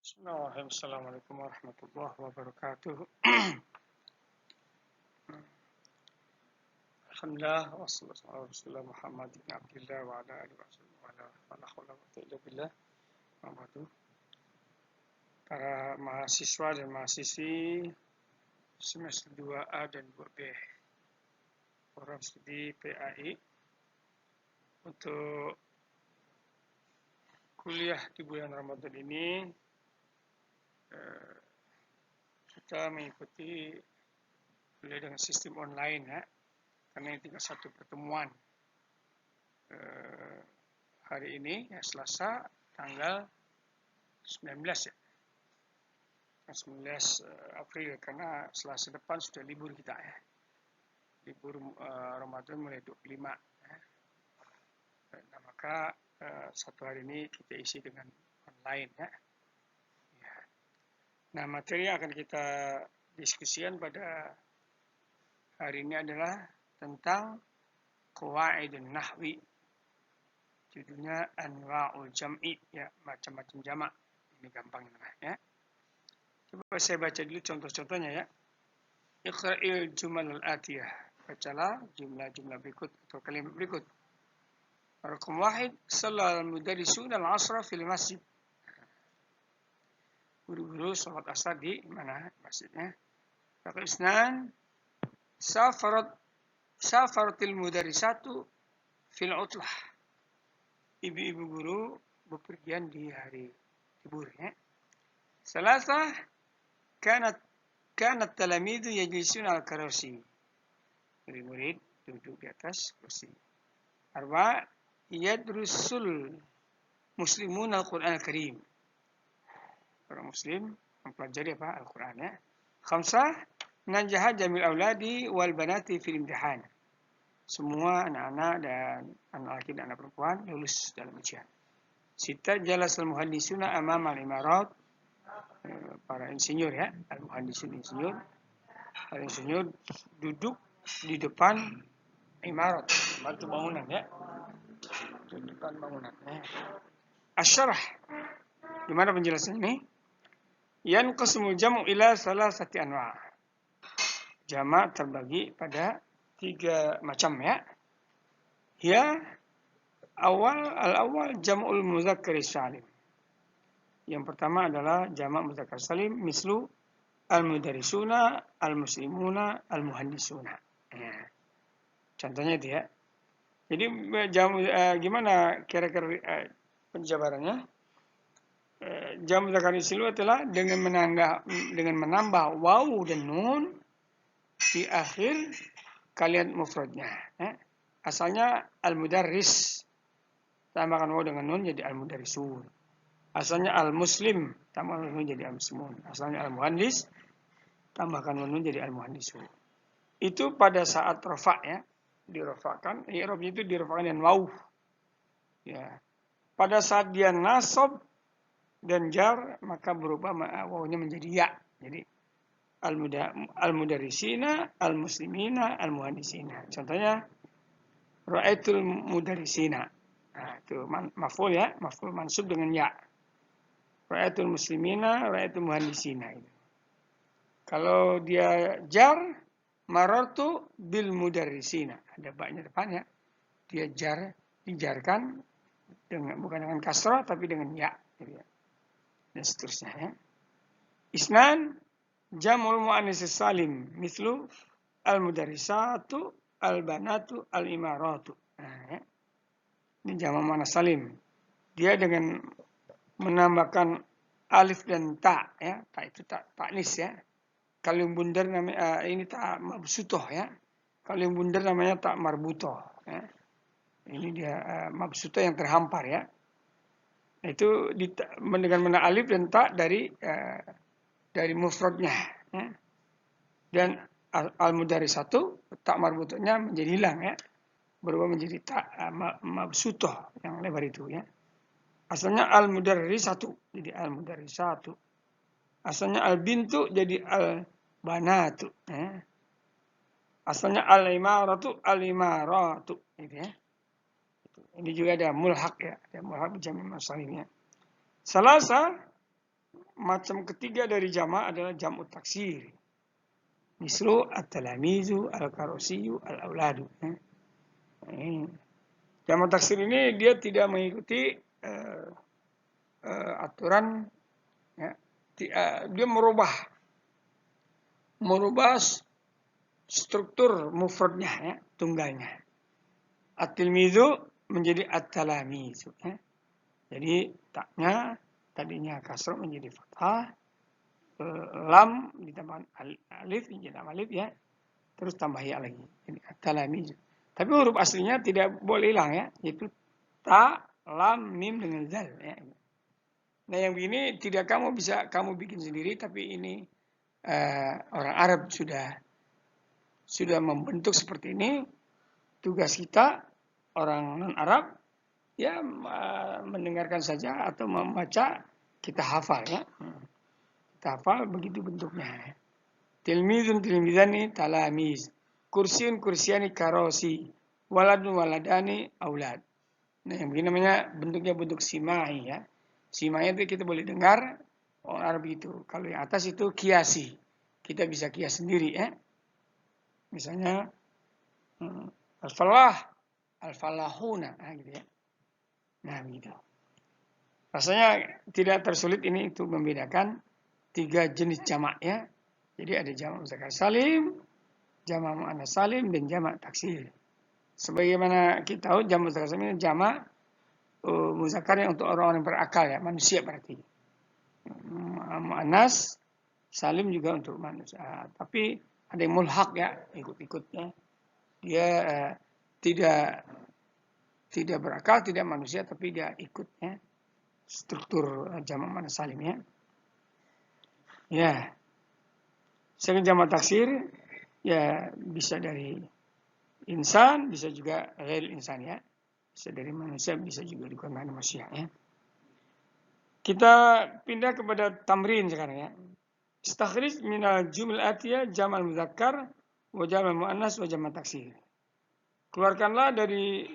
Bismillahirrahmanirrahim. Assalamualaikum warahmatullahi wabarakatuh. Alhamdulillah wassalatu ala Rasulillah Muhammad bin Abdillah wa ala alihi wa ala wala haula wa quwwata illa billah. Para mahasiswa dan mahasiswi semester 2A dan 2B program studi PAI untuk kuliah di bulan Ramadan ini kita mengikuti kuliah dengan sistem online ya, karena ini tinggal satu pertemuan hari ini ya, Selasa tanggal 19 ya, 19 April, karena Selasa depan sudah libur kita ya, libur Ramadan mulai 25 ya. Nah, maka satu hari ini kita isi dengan online ya. Nah, materi yang akan kita diskusikan pada hari ini adalah tentang qawaidun nahwi. Judulnya anwa'ul jam'i ya, macam-macam jamak. Ini gampang ya. Coba saya baca dulu contoh-contohnya ya. Iqra'il jumal al-atiyah. Bacalah jumlah-jumlah berikut atau kalimat berikut. Raqam 1, shallal mudarrisuna al-'asra fil masjid. Guru-guru sholat asar di mana masjidnya. Raqam 2, safaratil mudarrisatu fil utlah. Ibu-ibu guru bepergian di hari libur ya. Salasa, kanat talamidu yajlisuna al-karasi. Murid-murid duduk di atas kursi. 4, yadrusul muslimun al-Qur'an al-Karim. Orang muslim mempelajari Al-Quran ya. 5, najaha jamil auladi wal banati fil imtihan. Semua anak-anak dan anak laki dan anak perempuan lulus dalam ujian. 6, jalasal muhandisuna amam al-imarat. Para insinyur ya, al-muhandisun insinyur. Para insinyur duduk di depan imarat, batu bangunan ya. Di depan bangunan ya. Asyarah. Gimana penjelasan ini? Yanqasmul jam'u ila salasati anwa'. Jamak terbagi pada 3 macam ya. Ya, al-awwal jam'ul muzakkar salim. Yang pertama adalah jamak muzakkar salim, mislu al-mudarrisuna, al-muslimuna, al-muhandisuna. Ya. Contohnya itu ya. Jadi gimana kira-kira penjabarannya? Jamak muzakkar salim adalah dengan menambah waw dan nun di akhir kalimat mufradnya. Asalnya al-mudarris, tambahkan waw dengan nun jadi al-mudarrisun. Asalnya al-muslim, tambahkan nun jadi al-muslimun. Asalnya al-muhandis, tambahkan nun jadi al-muhandisun. Itu pada saat rafa ya, dirafa'kan. I'rabnya itu dirafa'kan dengan waw. Ya. Pada saat dia nasab dan jar, maka berubah wawnya menjadi ya. Jadi al-mudarrisina, al-muslimina, al-muhandisina. Contohnya ra'aitul mudarrisina. Nah, itu maf'ul ya, maf'ul mansub dengan ya. Ra'aitul muslimina, ra'aitul muhandisina. Kalau dia jar, marartu bil mudarrisina. Ada baknya depannya. Dia dijarkan bukan dengan kasrah tapi dengan ya. Dan seterusnya ya. Isnan jamul muannis salim mislu al-mudarrisatu, al-banatu, al-imaratu. Nah, ya. Ini jamak muannas salim. Dia dengan menambahkan alif dan ta ya. Ta itu ta'nis ya. Kalau yang bundar namanya ini ta mabsutoh ya. Kalau yang bundar namanya ta marbutoh ya. Ini dia mabsutoh yang terhampar ya. Itu dengan alif dan ta dari mufradnya ya. Dan al-mudarrisatu tak marbutnya menjadi hilang ya, berubah menjadi tak mabsutoh yang lebar itu ya. Asalnya al-mudarrisatu jadi al-mudarrisatu. Asalnya al-bintu jadi al-banatu ya. Asalnya al-imaratu al-imaratu gitu ya. Ini juga ada mulhaq ya, ada mulhaq jamak musalim ya. Salasa macam ketiga dari jama' adalah jam'ut taksir. Mislu at-talamizu, al-karosiyu, al-auladu. Jam'ut taksir ini dia tidak mengikuti aturan, ya. Dia merubah struktur mufradnya, ya, tunggalnya. At-tilmizu menjadi at-talamizu, ya. Jadi taknya tadinya kasroh menjadi fathah, lam ditambah alif menjadi alif, ya. Terus tambah ya lagi. Jadi at-talamizu. Tapi huruf aslinya tidak boleh hilang, ya, yaitu ta, lam, mim dengan zal, ya. Nah, yang begini tidak kamu bikin sendiri, tapi ini orang Arab sudah membentuk seperti ini. Tugas kita orang non-Arab, ya, mendengarkan saja atau membaca, kita hafal, ya. Kita hafal begitu bentuknya. Tilmizun tilmizani talamiz, kursiun kursiani karosi, waladun waladani aulad. Nah, yang begini namanya bentuknya bentuk simai, ya. Simai itu kita boleh dengar orang Arab itu. Kalau yang atas itu kiasi, kita bisa kias sendiri, ya. Misalnya al-falah, al-falahuna, gitu, ya. Nah, begitu. Rasanya tidak tersulit ini untuk membedakan 3 jenis jamak, ya. Jadi ada jamak muzakkar salim, jamak muannas salim, dan jamak taksir. Sebagaimana kita tahu jamak muzakkar salim ini jamak muzakkarnya untuk orang-orang berakal, ya, manusia berarti. Muannas salim juga untuk manusia. Tapi ada yang mulhaq, ya, ikut-ikutnya. Dia tidak berakal, tidak manusia, tapi dia ikutnya struktur jamak muannas salim, ya. Ya. Sedangkan jamak taksir, ya, bisa dari insan, bisa juga ghair insan, ya. Bisa dari manusia, bisa juga digunakan manusia, ya. Kita pindah kepada tamrin sekarang, ya. Istakhrij minal jumlah atiyah jamal muzakkar wa jamal muannas wa jamal taksir. Keluarkanlah dari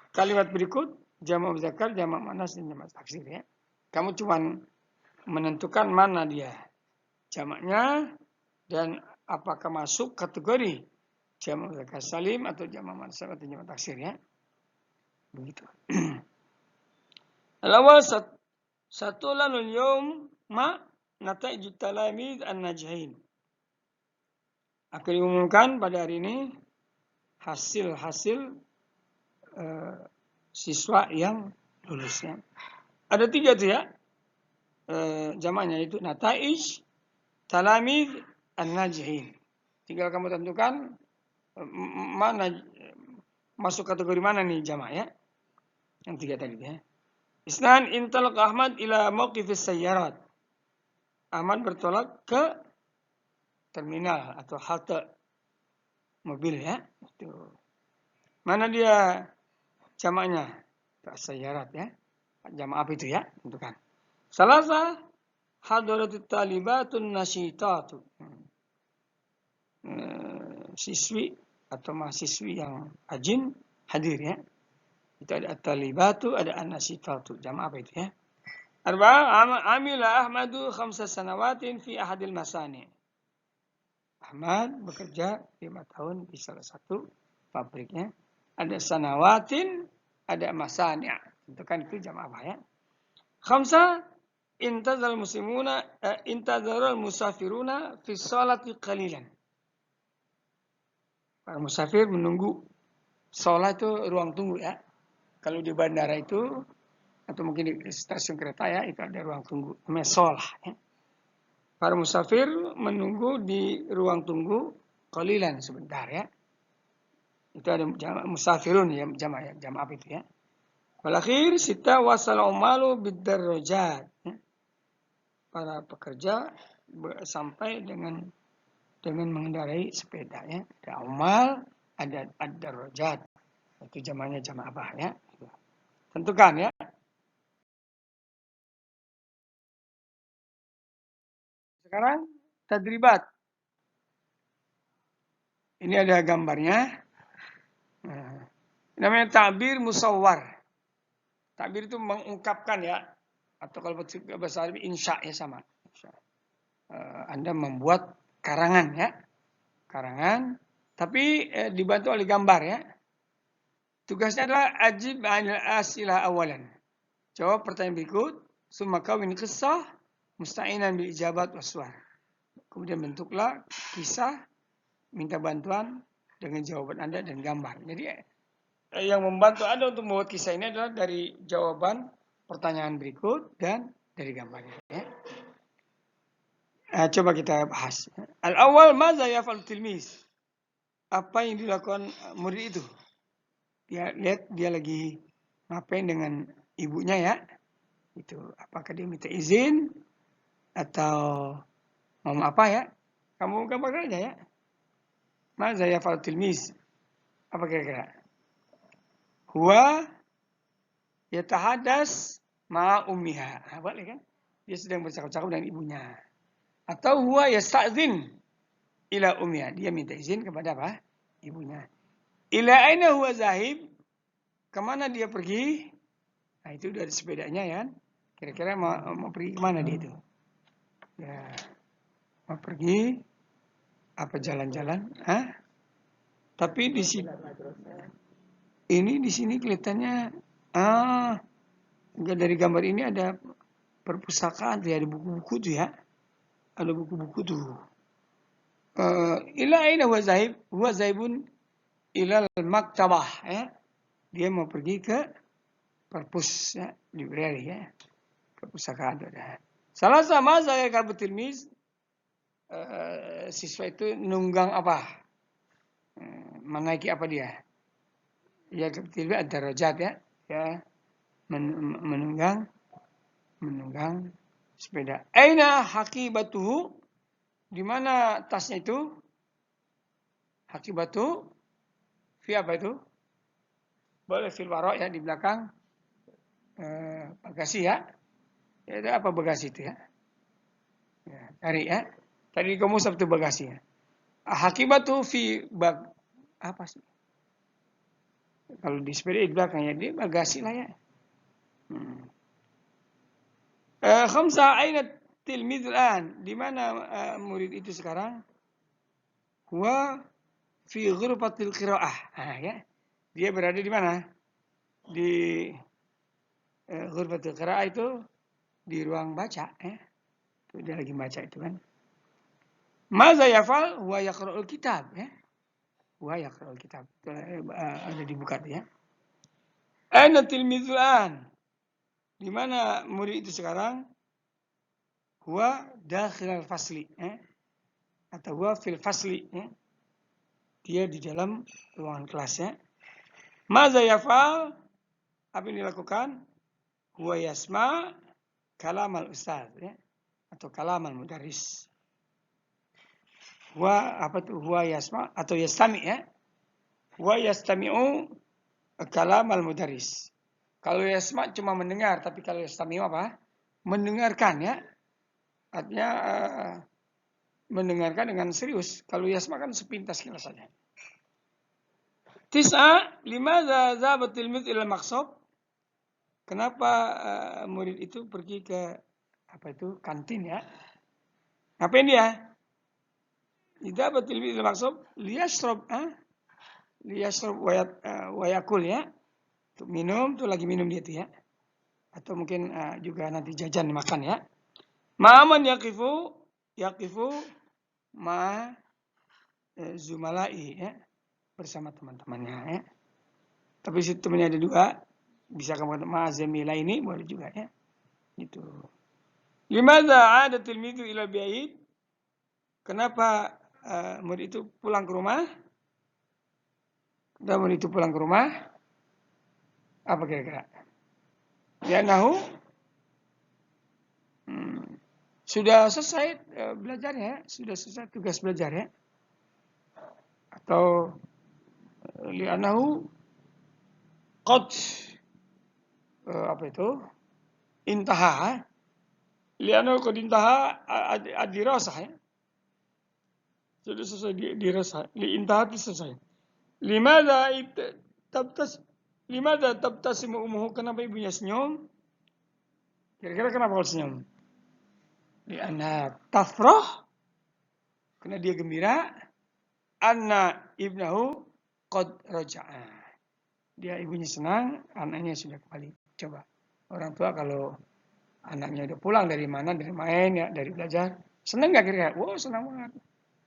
kalimat berikut jamak muzakkar, jamak muannas, dan jamak taksir, ya. Kamu cuma menentukan mana dia jamaknya dan apakah masuk kategori jamak muzakkar salim atau jamak muannas atau jamak taksir, ya. Begitu. Al-awwal satulanul yawm ma nataijut talamid an-najhin. Akan diumumkan pada hari ini hasil-hasil siswa yang lulusnya. Ada 3 tuh, ya, jamaknya, itu nataij, talamid, an-najhin. Tinggal kamu tentukan mana masuk kategori mana nih jamak, ya. Yang 3 tadi, ya. Isnan intalaq Ahmad ila mauqifis sayyarat. Ahmad bertolak ke terminal atau halte mobil, ya. Itu. Mana dia jamaknya? Sayyarat, ya. Jamak apa itu, ya? Tentukan. Salasa hadaratut talibatun nasyitatu. Siswi atau mahasiswi yang rajin hadir, ya. Itu ada at-talibatu, ada an-nasyitatu. Jamak apa itu, ya? Arba'a amila Ahmadu 5 sanawatin fi ahadil masani. Ahmad bekerja 5 tahun di salah satu pabriknya. Ada sanawatin, ada masani'. Itu kan itu jamak apa, ya? 5 intazal muslimuna intazarul musafiruna fi sholati qalilan. Para musafir menunggu sholat itu ruang tunggu, ya. Kalau di bandara itu atau mungkin di stasiun kereta, ya, itu ada ruang tunggu namanya sholah, ya. Para musafir menunggu di ruang tunggu qalilan, sebentar, ya. Itu ada jamak musafirun, ya, jamak apa itu, ya. Wal akhir sita wasal umalu bidarrajat, ya. Para pekerja sampai dengan mengendarai sepeda, ya. Ada umal, ada ad-darajat. Itu jamaknya jamak apa, ya. Tentukan, ya. Sekarang tadribat. Ini ada gambarnya. Namanya ta'bir musawwar. Ta'bir itu mengungkapkan, ya, Atau kalau bahasa Arab insya ya sama. Anda membuat karangan ya. Karangan, tapi dibantu oleh gambar ya. Tugasnya adalah ajib anil asilah awalan. Jawab pertanyaan berikut. Summa kawin qissah musta'inan bil ijabat waswar. Kemudian bentuklah kisah, minta bantuan dengan jawaban Anda dan gambar. Jadi yang membantu Anda untuk membuat kisah ini adalah dari jawaban pertanyaan berikut dan dari gambarnya. Ya. Coba kita bahas. Al-awwal, maza yaf'al tilmiz? Apa yang dilakukan murid itu? Dia lihat dia lagi ngapain dengan ibunya ya. Itu apakah dia minta izin atau mau apa ya? Kamu gambarkan aja ya. Maza yaf'al tilmiz? Apa kira-kira? Huwa yatahadas ma ummiha. Boleh kan? Dia sedang bercakap-cakap dengan ibunya. Atau huwa yasta'zin ila ummiha. Dia minta izin kepada apa? Ibunya. Ila aina huwa zahib? Kemana dia pergi? Nah itu dari sepedanya ya. Kira-kira mau pergi kemana dia itu? Ya, mau pergi apa jalan-jalan? Hah? Tapi di sini di sini kelihatannya enggak, dari gambar ini ada perpustakaan tuh ya, ada buku-buku tuh ya. Ada buku-buku tuh. Ila aina huwa zahib? Huwa zahibun ila al-maktabah ya. Dia mau pergi ke perpus ya, library ya. Perpustakaan itu ada. Salah sama saya kalau tilmiz, siswa itu nunggang apa? Menaiki apa dia? Ya tilmiz ada darajat ya. Ya menunggang sepeda. Aina hakibatuhu? Di mana tasnya itu? Hakibatu fi apa itu? Boleh fil waro ya, di belakang bagasi ya. Ya itu apa bagasi itu ya? Ya, cari ya. Tadi kamu sabtu bagasi ya. Hakibatu fi apa sih? Kalau di sepeda di belakang ya, dia bagasi lah ya. Khamsa aina tilmidz al-an? Di mana murid itu sekarang? Huwa fi ghurfatil qiraah. Ya. Dia berada di mana? Di ghurfatil qiraah itu di ruang baca ya. Itu dia lagi baca itu kan. Maza yafal? Huwa yaqra'ul kitab ya. Huwa yaqra'ul kitab. Ada dibuka ya. Aina tilmidz al-an? Di mana murid itu sekarang? Huwa dakhil al-fasli ya. Atau huwa fil fasli ya. Dia di dalam ruangan kelasnya. Maza yafal? Apa yang dilakukan? Huwa yasma kalam al-ustaz ya. Atau kalam al-mudarris. Huwa apa tuh? Huwa yasma atau yastami ya. Huwa yastami'u kalam al-mudarris. Kalau yasma cuma mendengar, tapi kalau yastami'u apa? Mendengarkan ya. Artinya mendengarkan dengan serius. Kalau yasma kan sepintas kilas saja. Tis'a, limadza dhahaba tilmidz ila al-maqsab? Kenapa murid itu pergi ke apa itu? Kantin ya. Ngapain dia? Dhahaba tilmidz ila al-maqsab liyashrab wa yakul ya. Untuk minum, tuh lagi minum dia tuh ya. Atau mungkin juga nanti jajan makan ya. Ma'aman yaqifu ma zumalai ya. Bersama teman-temannya ya. Tapi si temannya ada dua. Bisa kamu kata ma'azamila ini boleh juga ya. Gitu. Limadza 'ada tilmidzu ila bait? Kenapa murid itu pulang ke rumah? Kenapa murid itu pulang ke rumah? Apa kira-kira? Ya nahu sudah selesai belajarnya ya, sudah selesai tugas belajar ya. Atau li'annahu qad apa itu? Intaha. Li'annahu qad intaha ad-dirasah ya. Sudah selesai dirasa. Li'intaha selesai. Limadza tabtasimu ummuhu? Kenapa ibunya senyum? Kira-kira kenapa kalau senyum? Li'anna tafrah, karena dia gembira. Anna ibnahu qad raja'a. Dia ibunya senang, anaknya sudah kembali. Coba orang tua kalau anaknya udah pulang dari mana, dari main ya, dari belajar, senang nggak kira-kira? Wow, senang banget,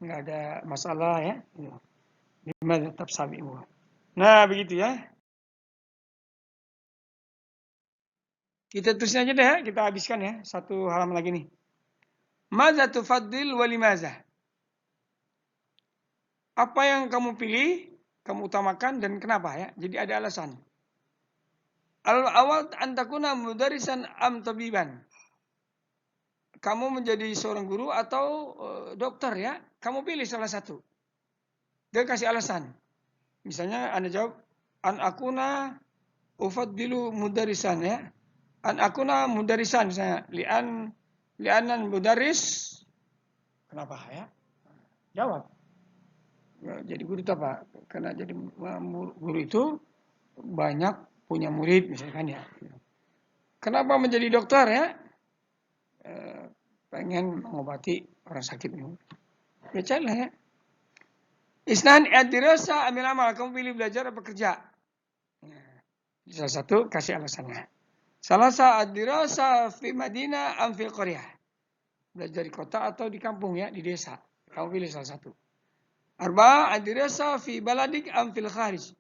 nggak ada masalah ya. Gimana tetap sabimu. Nah begitu ya. Kita tulisnya aja deh ya, kita habiskan ya. Satu halaman lagi nih. Maza tufaddil wa limaza? Apa yang kamu pilih, kamu utamakan dan kenapa ya? Jadi ada alasan. Al-awal antakuna mudarisan am tabiban. Kamu menjadi seorang guru atau dokter ya? Kamu pilih salah satu. Dia kasih alasan. Misalnya Anda jawab, an akuna ufaddilu mudarisan ya. An akuna mudarisan misalnya. Li'anan mudaris. Kenapa ya? Jawab. Ya, jadi guru itu apa? Karena jadi guru itu banyak punya murid misalkan ya. Kenapa menjadi dokter ya? Pengen mengobati orang sakit. Ya carilah ya. Isnan ad-dirasa amil amal. Kamu pilih belajar apa kerja? Salah satu kasih alasannya. Salah satu ad-dirasa fi Madinah am fil qaryah. Belajar di kota atau di kampung ya, di desa. Kamu pilih salah satu. Arba ad-dirasa fi baladik am fil kharij.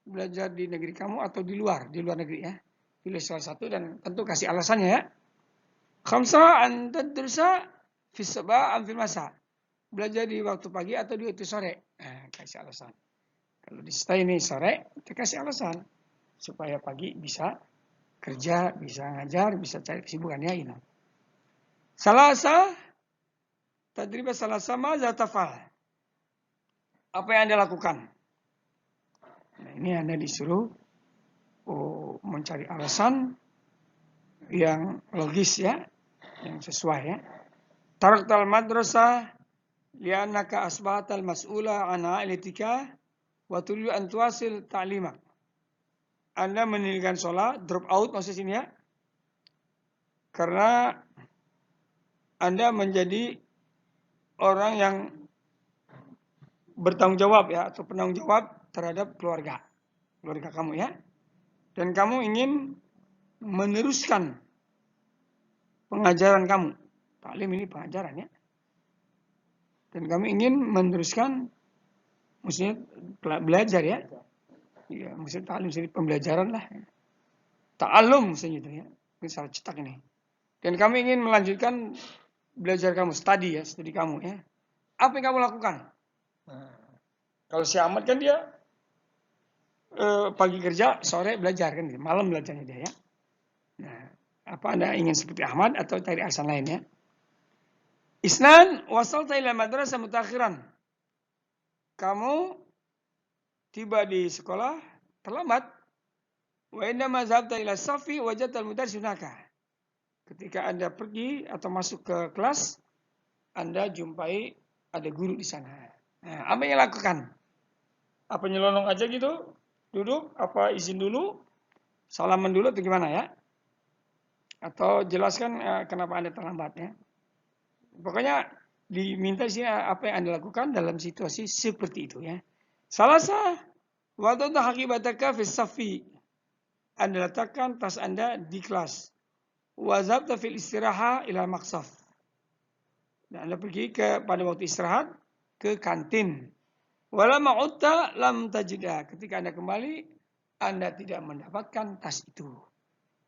Belajar di negeri kamu atau di luar negeri ya. Pilih salah satu dan tentu kasih alasannya ya. Khamsa an tadrusa fi sabah am fil masa. Belajar di waktu pagi atau di waktu sore. Kasih alasan. Kalau di stay ini sore, kita kasih alasan supaya pagi bisa kerja, bisa ngajar, bisa cari kesibukannya ini. Salasa tadriba salasa maza tafal. Apa yang Anda lakukan? Nah, ini Anda disuruh mencari alasan yang logis ya, yang sesuai ya. Taraktal madrasah li'annaka asbahatal mas'ula an a'ilatika wa turidu an tuwasil ta'limak. Anda meninggalkan sholat, drop out maksud sini ya. Karena Anda menjadi orang yang bertanggung jawab ya, atau penanggung jawab terhadap keluarga kamu ya. Dan kamu ingin meneruskan pengajaran kamu. Taklim ini pengajaran ya. Dan kamu ingin meneruskan, maksudnya belajar ya. Ya, maksudnya taklim sini pembelajaran lah. Ta'allum maksudnya itu ya. Ini salah cetak ini. Dan kamu ingin melanjutkan belajar kamu, studi kamu ya. Apa yang kamu lakukan? Nah, kalau si Ahmad kan dia pagi kerja, sore belajar kan, malam belajarnya dia ya. Nah, apa Anda ingin seperti Ahmad atau cari alasan lain ya? Isnan wasalta ila madrasah mutakhiran. Kamu tiba di sekolah terlambat. Wa indama zabta ila safi wajadtal mudarris hunaka. Ketika Anda pergi atau masuk ke kelas, Anda jumpai ada guru di sana. Nah, apa yang lakukan? Apa nyelonong aja gitu? Duduk? Apa izin dulu? Salaman dulu atau gimana ya? Atau jelaskan kenapa Anda terlambat ya? Pokoknya diminta sih apa yang Anda lakukan dalam situasi seperti itu ya. Salasa wadada haqibataka fi safi. Anda letakkan tas Anda di kelas. Wazabta fil istiraha ila maqsaf. Dan Anda pergi pada waktu istirahat ke kantin. Wala ma'utta lam tajida. Ketika Anda kembali, Anda tidak mendapatkan tas itu.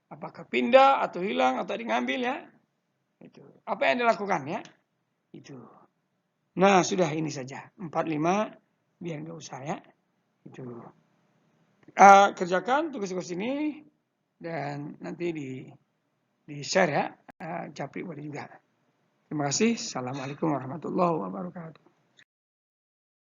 Apakah pindah atau hilang atau diambil ya? Itu. Apa yang Anda lakukan ya? Itu. Nah, sudah ini saja. 4-5 biar nggak usah ya. Itu. Kerjakan tugas-tugas ini dan nanti di share ya. Japri boleh juga. Terima kasih. Assalamualaikum warahmatullahi wabarakatuh.